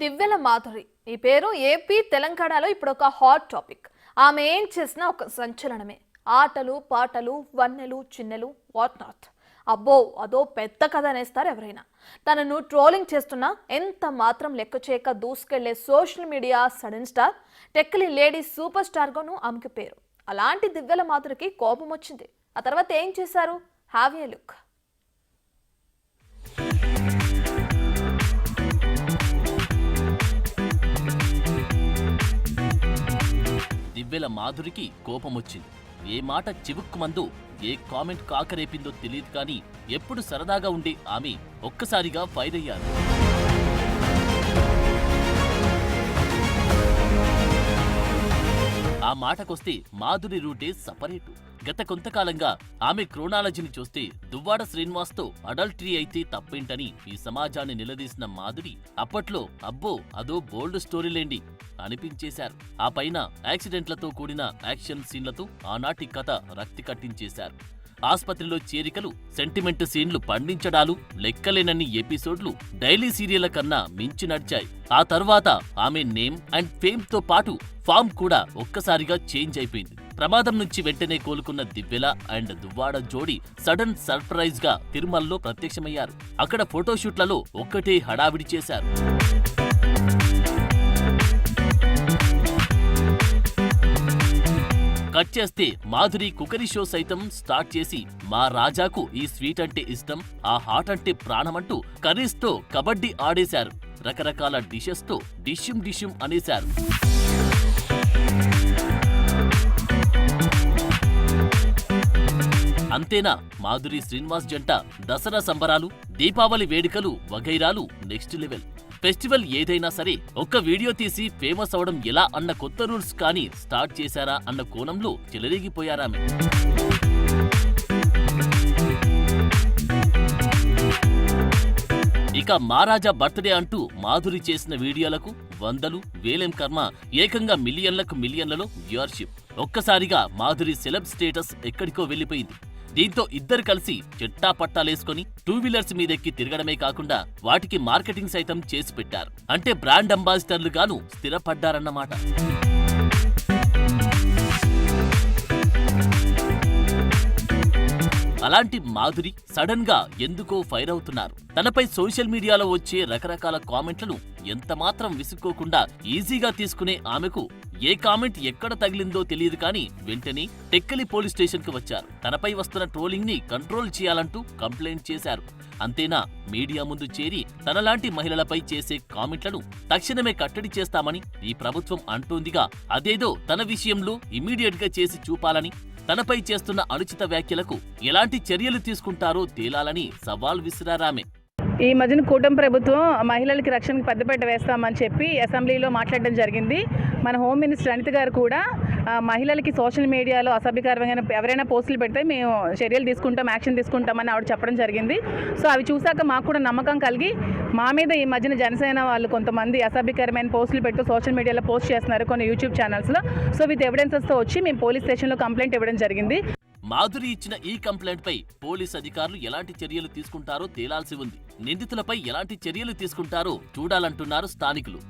దివ్యల మాధురి ఈ పేరు ఏపీ తెలంగాణలో ఇప్పుడు ఒక హాట్ టాపిక్. ఆమె ఏం చేసినా ఒక సంచలనమే. ఆటలు పాటలు వన్నెలు చిన్నెలు వాట్ నాట్. అబ్బో అదో పెద్ద కథ అనేస్తారు ఎవరైనా. తనను ట్రోలింగ్ చేస్తున్నా ఎంత మాత్రం లెక్క చేయక దూసుకెళ్లే social media sudden star, Tekkali lady super స్టార్గాను ఆమెకి పేరు. అలాంటి దివ్యల మాధురికి కోపం వచ్చింది. ఆ తర్వాత ఏం చేశారు? Have a look. దివ్యల మాధురికి కోపమొచ్చింది. ఏ మాట చివుక్కుమందో, ఏ కామెంట్ కాకరేపిందో తెలియదు కానీ ఎప్పుడు సరదాగా ఉండే ఆమె ఒక్కసారిగా ఫైర్ అయ్యారు. ఆ మాటకొస్తే మాధురి రూటే సపరేటు. గత కొంతకాలంగా ఆమె క్రోనాలజీని చూస్తే దువ్వాడ శ్రీనివాస్తో అడల్టరీ అయితే తప్పేంటని ఈ సమాజాన్ని నిలదీసిన మాధురి అప్పట్లో అబ్బో అదో బోల్డ్ స్టోరీలేండి అనిపించేశారు. ఆ పైన యాక్సిడెంట్లతో కూడిన యాక్షన్ సీన్లతో ఆనాటి కథ రక్తి కట్టించేశారు. ఆస్పత్రిలో చేరికలు, సెంటిమెంట్ సీన్లు పండించడాలు, లెక్కలేనన్ని ఎపిసోడ్లు డైలీ సీరియళ్ల కన్నా మించి నడిచాయి. ఆ తర్వాత ఆమె నేమ్ అండ్ ఫేమ్ తో పాటు ఫామ్ కూడా ఒక్కసారిగా చేంజ్ అయిపోయింది. ప్రమాదం నుంచి వెంటనే కోలుకున్న దివ్యల అండ్ దువ్వాడ జోడీ సడన్ సర్ప్రైజ్ గా తిరుమలలో ప్రత్యక్షమయ్యారు. అక్కడ ఫోటోషూట్లలో ఒక్కటే హడావిడి చేశారు. కట్ చేస్తే మాధురి కుకరీ షో సైతం స్టార్ట్ చేసి మా రాజాకు ఈ స్వీట్ అంటే ఇష్టం, ఆ హాట్ అంటే ప్రాణమంటూ కర్రీస్ తో కబడ్డీ ఆడేశారు. రకరకాల డిషెస్ తో డిష్యూమ్ డిష్యూమ్ అనేశారు. అంతేనా, మాధురి శ్రీనివాస్ జంట దసరా సంబరాలు, దీపావళి వేడుకలు వగైరాలు నెక్స్ట్ లెవెల్. ఫెస్టివల్ ఏదైనా సరే ఒక్క వీడియో తీసి ఫేమస్ అవడం ఎలా అన్న కొత్త రూల్స్ కానీ స్టార్ట్ చేశారా అన్న కోణంలో చెలరేగిపోయారామె. ఇక మహారాజా బర్త్డే అంటూ మాధురి చేసిన వీడియోలకు వందలు వేలేం కర్మ ఏకంగా మిలియన్లలో వ్యూవర్షిప్. ఒక్కసారిగా మాధురి సెలబ్ స్టేటస్ ఎక్కడికో వెళ్లిపోయింది. దీంతో ఇద్దరు కలిసి చెట్టా పట్టాలేసుకుని టూ వీలర్స్ మీదెక్కి తిరగడమే కాకుండా వాటికి మార్కెటింగ్ సైతం చేసి పెట్టారు. అంటే బ్రాండ్ అంబాసిడర్లు గాను స్థిరపడ్డారన్నమాట. అలాంటి మాధురి సడన్ గా ఎందుకో ఫైర్ అవుతున్నారు. తనపై సోషల్ మీడియాలో వచ్చే రకరకాల కామెంట్లను ఎంత మాత్రం విసుక్కోకుండా ఈజీగా తీసుకునే ఆమెకు ఏ కామెంట్ ఎక్కడ తగిలిందో తెలియదు కానీ వెంటనే టెక్కలి పోలీస్ స్టేషన్ కు వచ్చారు. తనపై వస్తున్న ట్రోలింగ్ ని కంట్రోల్ చేయాలంటూ కంప్లైంట్ చేశారు. అంతేనా, మీడియా ముందు చేరి తనలాంటి మహిళలపై చేసే కామెంట్లను తక్షణమే కట్టడి చేస్తామని ఈ ప్రభుత్వం అంటోందిగా, అదేదో తన విషయంలో ఇమీడియట్ గా చేసి చూపాలని, తనపై చేస్తున్న అనుచిత వ్యాఖ్యలకు ఎలాంటి చర్యలు తీసుకుంటారో తేలాలని సవాల్ విసిరారామె. ఈ మధ్యన కూటమి ప్రభుత్వం మహిళలకి రక్షణకు పెద్దపీట వేస్తామని చెప్పి అసెంబ్లీలో మాట్లాడడం జరిగింది. మన హోమ్ మినిస్టర్ అనిత గారు కూడా మహిళలకి సోషల్ మీడియాలో అసభ్యకరమైన ఎవరైనా పోస్టులు పెడితే మేము చర్యలు తీసుకుంటాం, యాక్షన్ తీసుకుంటామని ఆవిడ చెప్పడం జరిగింది. సో అవి చూశాక మాకు కూడా నమ్మకం కలిగి మా మీద ఈ మధ్యన జనసేన వాళ్ళు కొంతమంది అసభ్యకరమైన పోస్టులు పెడుతూ సోషల్ మీడియాలో పోస్ట్ చేస్తున్నారు కొన్ని యూట్యూబ్ ఛానల్స్లో. సో విత్ ఎవిడెన్సెస్తో వచ్చి మేము పోలీస్ స్టేషన్లో కంప్లైంట్ ఇవ్వడం జరిగింది. మాధురి ఇచ్చిన ఈ కంప్లైంట్ పై పోలీస్ అధికారులు ఎలాంటి చర్యలు తీసుకుంటారో తేలాల్సి ఉంది. నిందితులపై ఎలాంటి చర్యలు తీసుకుంటారో చూడాలంటున్నారు స్థానికులు.